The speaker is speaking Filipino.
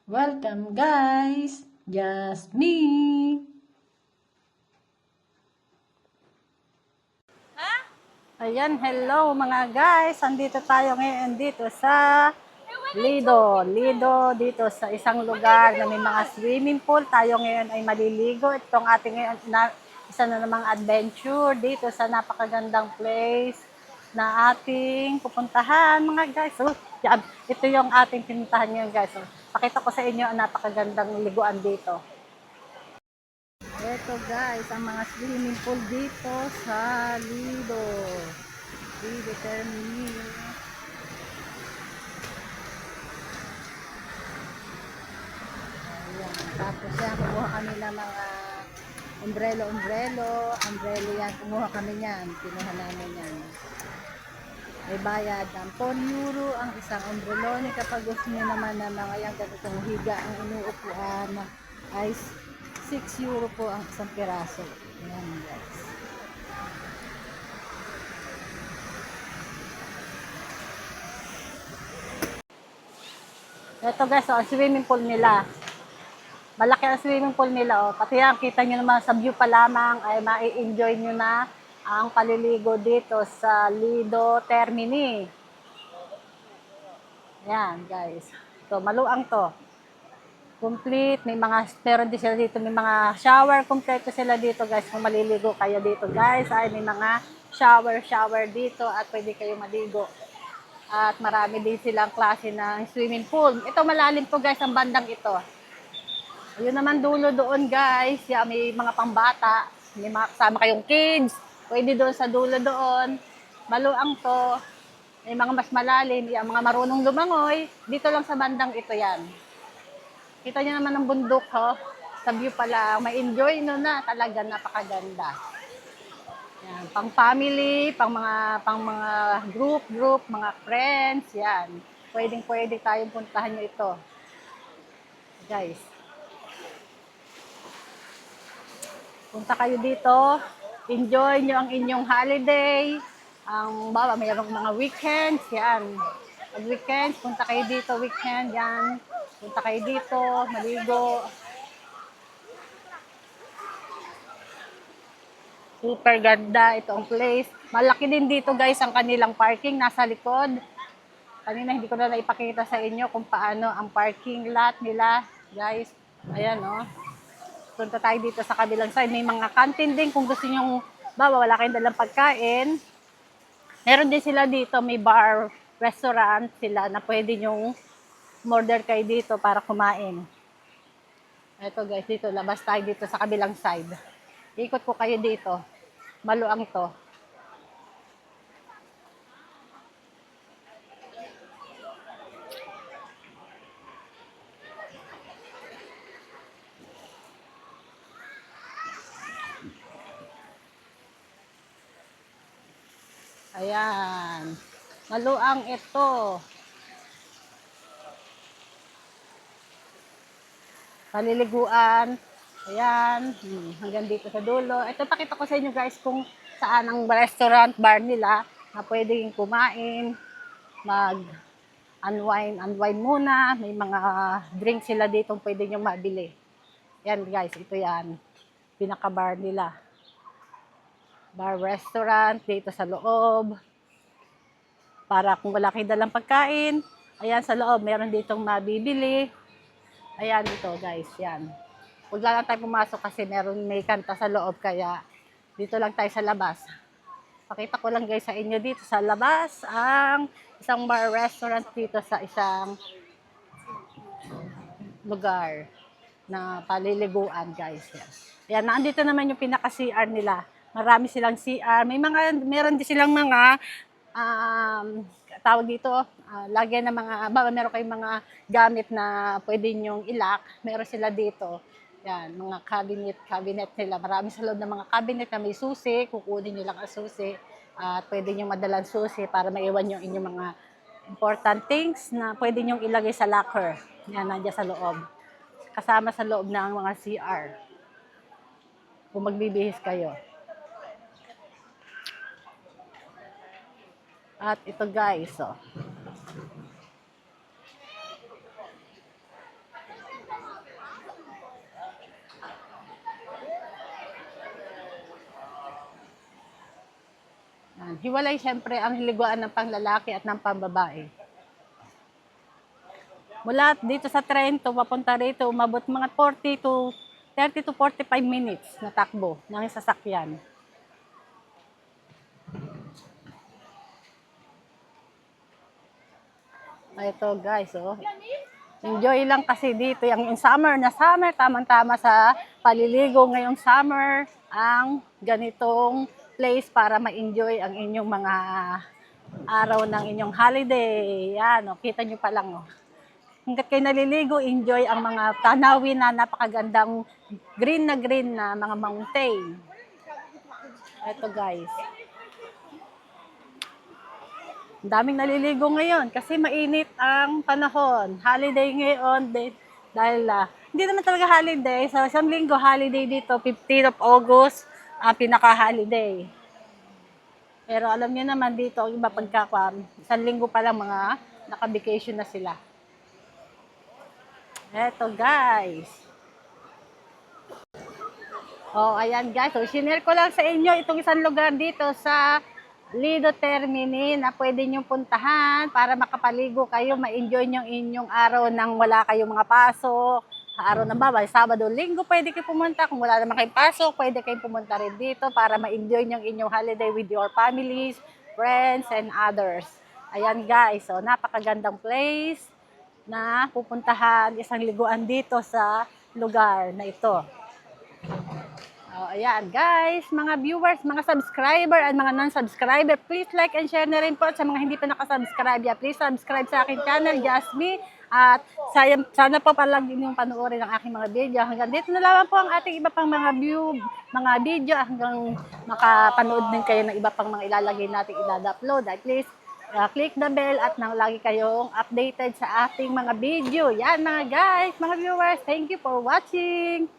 Welcome guys! Just me! Ayan, hello mga guys. Andito tayo ngayon dito sa Lido dito sa isang lugar na may mga swimming pool. Tayo ngayon ay maliligo. Itong ating ngayon isa na namang adventure dito sa napakagandang place na ating pupuntahan mga guys. So, yan, ito yung ating pinuntahan ngayon guys. So, pakita ko sa inyo ang napakagandang liguan dito. Ito guys, ang mga swimming pool dito sa Lido Termini. Ayan. Tapos yan, kumuha kami ng mga umbrello yan, kumuha kami yan, kinuha namin yan. May bayad ng 4 euro ang isang umbrellone. Kapag gusto nyo naman na mga yung ganitong higa ang inuupuan ay 6 euro po ang isang piraso. Ayan guys. Ito guys, ang swimming pool nila. Malaki ang swimming pool nila. Oh. Pati yan, kita nyo naman sa view pa lamang ay mai-enjoy nyo na ang paliligo dito sa Lido Termini. Yan guys. So, maluang to. Complete. Meron din sila dito. May mga shower. Kompleto sila dito guys. Kung maliligo kayo dito guys, ay may mga shower dito at pwede kayo maligo. At marami din silang klase ng swimming pool. Ito malalim to guys, ang bandang ito. Ayun naman dulo doon guys, may mga pangbata, may mga kasama kayong kids, pwede doon sa dulo doon. Maluang to, may mga mas malalim, yung mga marunong lumangoy, dito lang sa bandang ito yan. Kita nyo naman ang bundok ho, sa view pala, may enjoy no na, talaga napakaganda. Yan, pang family, pang mga group, mga friends, yan. Pwede tayong puntahan nyo ito. Guys. Punta kayo dito, enjoy nyo ang inyong holiday. Mayroong mga weekends, yan. Pag weekends, punta kayo dito, weekend, yan. Punta kayo dito, maligo. Super ganda itong place. Malaki din dito guys ang kanilang parking, nasa likod. Kanina hindi ko na naipakita sa inyo kung paano ang parking lot nila, guys. Ayan, oh. Punta tayo dito sa kabilang side. May mga canteen din kung gusto nyo, wala kayong dalang pagkain. Meron din sila dito, may bar, restaurant sila na pwede nyong order kayo dito para kumain. Ito guys, dito, labas tayo dito sa kabilang side. Ikot ko kayo dito. Maluang to. Ayan. Maluang ito. Paliliguan. Ayan. Hanggang dito sa dulo. Ito, pakita ko sa inyo guys kung saan ang restaurant, bar nila na pwedeng kumain, unwind muna. May mga drink sila dito pwede nyo mabili. Yan guys, ito yan. Pinaka-bar nila. Bar restaurant dito sa loob. Para kung wala kayo dalang pagkain, ayan sa loob, meron ditong mabibili. Ayan dito guys, yan. Huwag lang tayo pumasok kasi may kanta sa loob, kaya dito lang tayo sa labas. Pakita ko lang guys sa inyo dito sa labas ang isang bar restaurant dito sa isang lugar na paliliguan guys. Yan, nandito naman yung pinaka-CR nila. Marami silang CR. Meron din silang mga tawag dito, lagyan ng meron kayong mga gamit na pwede nyong ilak. Meron sila dito. Yan, mga cabinet nila. Marami sa loob ng mga cabinet na may susi. Kukunin nyo lang ang susi. At pwede nyo madalan susi para maiwan yung inyong mga important things na pwede nyong ilagay sa locker. Yan, nandiyan sa loob. Kasama sa loob ng mga CR. Kung magbibihis kayo. At ito guys, oh. Hiwalay syempre ang liguan ng panglalaki at ng pambabae. Mula dito sa Trento, papunta rito, umabot mga 30 to 45 minutes na takbo ng sasakyan. Ito guys, oh. Enjoy lang kasi dito yung summer na summer, tamang-tama sa paliligo ngayong summer, ang ganitong place para ma-enjoy ang inyong mga araw ng inyong holiday. Yan, oh, kita nyo pa lang. Oh. Hanggat kayo naliligo, enjoy ang mga tanawin na napakagandang green na mga mountain. Ito guys. Ang daming naliligo ngayon kasi mainit ang panahon. Holiday ngayon dahil hindi naman talaga holiday. Sa isang linggo holiday dito, 15th of August, ang pinaka-holiday. Pero alam niyo naman dito, ang iba pagkakwam, isang linggo pa lang mga naka-vacation na sila. Eto guys. Oh, ayan guys. So, sinare ko lang sa inyo itong isang lugar dito sa Lido Termini na pwede nyo puntahan para makapaligo kayo, ma-enjoy nyo inyong araw nang wala kayong mga pasok. Araw ng babay, Sabado, Linggo, pwede kayo pumunta. Kung wala naman kayong pasok, pwede kayong pumunta rin dito para ma-enjoy nyo inyong holiday with your families, friends, and others. Ayan guys, so napakagandang place na pupuntahan, isang liguan dito sa lugar na ito. Oh, ayan guys, mga viewers, mga subscriber at mga non-subscriber, please like and share na rin po. At sa mga hindi pa nakasubscribe, please subscribe sa aking channel, Just Me. At sana po palang din yung panoorin ang aking mga video. Hanggang dito na lamang po ang ating iba pang mga mga video hanggang makapanood din kayo ng iba pang mga ilalagay natin ilada-upload. At please click the bell at nang lagi kayong updated sa ating mga video. Yan mga guys, mga viewers, thank you for watching.